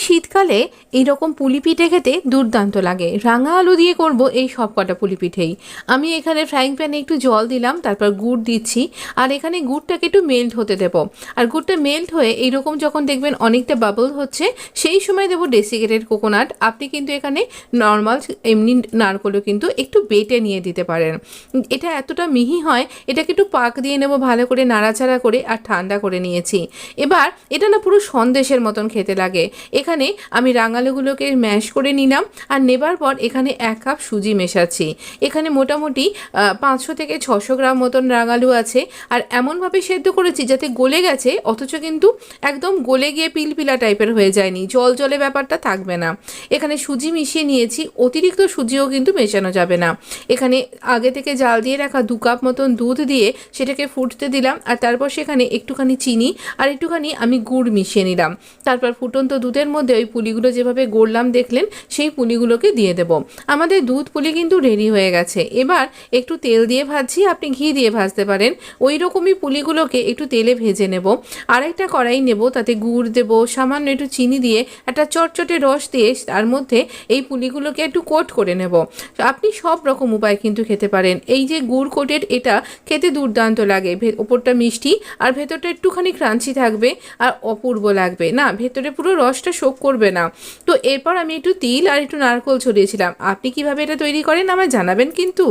শীতকালে এইরকম পুলি পিঠে খেতে দুর্দান্ত লাগে। রাঙা আলু দিয়ে করব এই সব কটা পুলি পিঠেই। আমি এখানে ফ্রাইং প্যানে একটু জল দিলাম, তারপর গুড় দিচ্ছি, আর এখানে গুড়টাকে একটু মেল্ট হতে দেব। আর গুড়টা মেল্ট হয়ে এইরকম যখন দেখবেন অনেকটা বাবল হচ্ছে, সেই সময় দেবো ডেসিকেটেড কোকোনাট। আপনি কিন্তু এখানে নর্মাল এমনি নারকোলও কিন্তু একটু বেটে নিয়ে দিতে পারেন। এটা এতটা মিহি হয়, এটাকে একটু পাক দিয়ে নেব ভালো করে নাড়াচাড়া করে, আর ঠান্ডা করে নিয়েছি। এবার এটা না পুরো সন্দেশের মতন খেতে লাগে। এখানে আমি রাঙালুগুলোকে ম্যাশ করে নিলাম, আর নেবার পর এখানে 1 কাপ সুজি মেশাচ্ছি। এখানে মোটামুটি 500 থেকে 600 গ্রাম মতন রাঙালু আছে, আর এমনভাবে সেদ্ধ করেছি যাতে গলে গেছে, অথচ কিন্তু একদম গলে গিয়ে পিলপিলা টাইপের হয়ে যায়নি, জল জলে ব্যাপারটা থাকবে না। এখানে সুজি মিশিয়ে নিয়েছি, অতিরিক্ত সুজিও কিন্তু মেশানো যাবে না। এখানে আগে থেকে জাল দিয়ে রাখা 2 কাপ মতন দুধ দিয়ে সেটাকে ফুটতে দিলাম, আর তারপর সেখানে একটুখানি চিনি আর একটুখানি আমি গুড় মিশিয়ে নিলাম। তারপর ফুটন্ত দুধের মধ্যে ওই পুলিগুলো যেভাবে গড়লাম দেখলেন, সেই পুলিগুলোকে দিয়ে দেব। আমাদের দুধ পুলি কিন্তু রেডি হয়ে গেছে। এবার একটু তেল দিয়ে ভাজছি, আপনি ঘি দিয়ে ভাজতে পারেন। ওই রকমই পুলিগুলোকে একটু তেলে ভেজে নেব। আরেকটা কড়াই নেব, তাতে গুড় দেব, সামান্য একটু চিনি দিয়ে একটা চটচটে রস দিয়ে তার মধ্যে এই পুলিগুলোকে একটু কোট করে নেব। আপনি সব রকম উপায় কিন্তু খেতে পারেন। এই যে গুড় কোটেড, এটা খেতে দুর্দান্ত লাগে। ওপরটা মিষ্টি আর ভেতরটা একটুখানি ক্রাঞ্চি থাকবে, আর অপূর্ব লাগবে না, ভেতরে পুরো রসটা শোক করবে না। তো এরপর আমি একটু তিল আর একটু নারকোল ছড়িয়েছিলাম। আপনি কিভাবে এটা তৈরি করেন আমায় জানাবেন কিন্তু।